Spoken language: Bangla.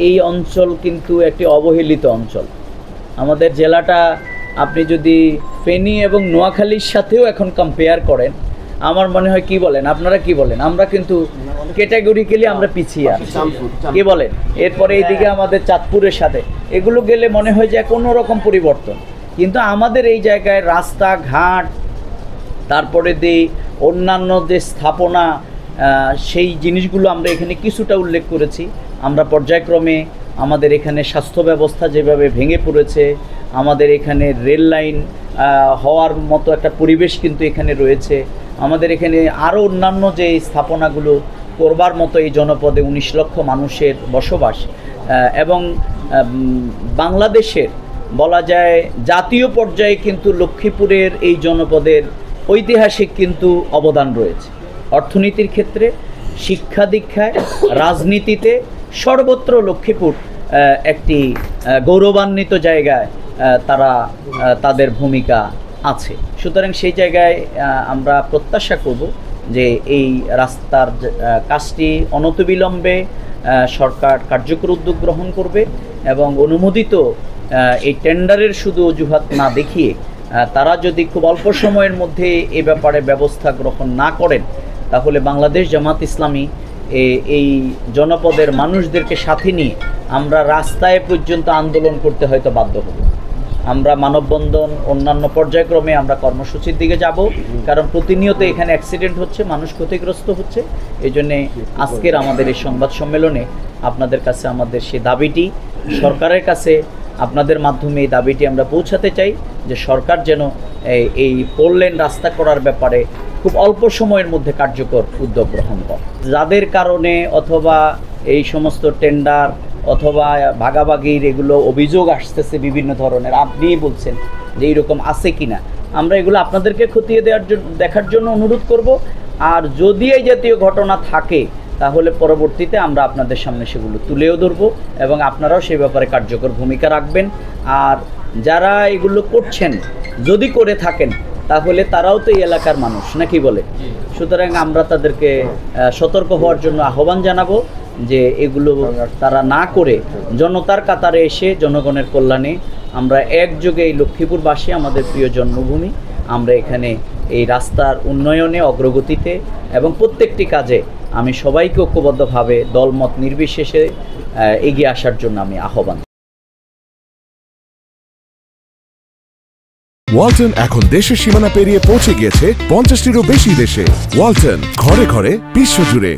এই অঞ্চল কিন্তু একটি অবহেলিত অঞ্চল। আমাদের জেলাটা আপনি যদি ফেনী এবং নোয়াখালীর সাথেও এখন কম্পেয়ার করেন, আমার মনে হয় কি বলেন, আপনারা কি বলেন, আমরা কিন্তু ক্যাটাগরিক্যালি আমরা পিছিয়ে আছি, কি বলেন? এরপরে এইদিকে আমাদের চাঁদপুরের সাথে এগুলো গেলে মনে হয় যে কোনো রকম পরিবর্তন, কিন্তু আমাদের এই জায়গায় রাস্তাঘাট, তারপরে দিয়ে অন্যান্য যে স্থাপনা, সেই জিনিসগুলো আমরা এখানে কিছুটা উল্লেখ করেছি। আমরা পর্যায়ক্রমে আমাদের এখানে স্বাস্থ্য ব্যবস্থা যেভাবে ভেঙে পড়েছে, আমাদের এখানে রেল লাইন হওয়ার মতো একটা পরিবেশ কিন্তু এখানে রয়েছে, আমাদের এখানে আরও অন্যান্য যে স্থাপনাগুলো করবার মতো এই জনপদে 19 লক্ষ মানুষের বসবাস, এবং বাংলাদেশের বলা যায় জাতীয় পর্যায়ে কিন্তু লক্ষ্মীপুরের এই জনপদের ঐতিহাসিক কিন্তু অবদান রয়েছে। অর্থনীতির ক্ষেত্রে, শিক্ষা দীক্ষায়, রাজনীতিতে সর্বত্র লক্ষ্মীপুর একটি গৌরবান্বিত জায়গায় তারা তাদের ভূমিকা আছে। সুতরাং সেই জায়গায় আমরা প্রত্যাশা করব যে এই রাস্তার কাজটি অনতিবিলম্বে সরকার কার্যকর উদ্যোগ গ্রহণ করবে এবং অনুমোদিত এই টেন্ডারের শুধু অজুহাত না দেখিয়ে তারা যদি খুব অল্প সময়ের মধ্যে এ ব্যাপারে ব্যবস্থা গ্রহণ না করেন, তাহলে বাংলাদেশ জামাত ইসলামী এই জনপদের মানুষদেরকে সাথে নিয়ে আমরা রাস্তায় পর্যন্ত আন্দোলন করতে হয়তো বাধ্য হব। আমরা মানববন্ধন, অন্যান্য পর্যায়ক্রমে আমরা কর্মসূচির দিকে যাব, কারণ প্রতিনিয়ত এখানে অ্যাক্সিডেন্ট হচ্ছে, মানুষ ক্ষতিগ্রস্ত হচ্ছে। এই জন্যে আজকের আমাদের এই সংবাদ সম্মেলনে আপনাদের কাছে আমাদের সেই দাবিটি, সরকারের কাছে আপনাদের মাধ্যমে এই দাবিটি আমরা পৌঁছাতে চাই যে সরকার যেন এই 4 লেন রাস্তা করার ব্যাপারে খুব অল্প সময়ের মধ্যে কার্যকর উদ্যোগ গ্রহণ করে। যাদের কারণে অথবা এই সমস্ত টেন্ডার অথবা ভাগাভাগির এগুলো অভিযোগ আসতেছে বিভিন্ন ধরনের, আপনি বলছেন যে এইরকম আছে কিনা, আমরা এগুলো আপনাদেরকে খতিয়ে দেখার জন্য অনুরোধ করব। আর যদি এই জাতীয় ঘটনা থাকে তাহলে পরবর্তীতে আমরা আপনাদের সামনে সেগুলো তুলেও ধরব এবং আপনারাও সেই ব্যাপারে কার্যকর ভূমিকা রাখবেন। আর যারা এগুলো করছেন, যদি করে থাকেন, তাহলে তারাও তো এই এলাকার মানুষ, নাকি বলে? সুতরাং আমরা তাদেরকে সতর্ক হওয়ার জন্য আহ্বান জানাবো যে এগুলো তারা না করে জনতার কাতারে এসে জনগণের কল্যাণে আমরা একযোগে এই লক্ষ্মীপুরবাসী, আমাদের প্রিয় জন্মভূমি, আমরা এখানে এই রাস্তার উন্নয়নে, অগ্রগতিতে এবং প্রত্যেকটি কাজে আমি সবাইকে ঐক্যবদ্ধভাবে দলমত নির্বিশেষে এগিয়ে আসার জন্য আমি আহ্বান। ওয়ালটন এখন দেশের সীমানা পেরিয়ে পৌঁছে গিয়েছে 50টিরও বেশি দেশে। ওয়ালটন, ঘরে ঘরে, বিশ্বজুড়ে।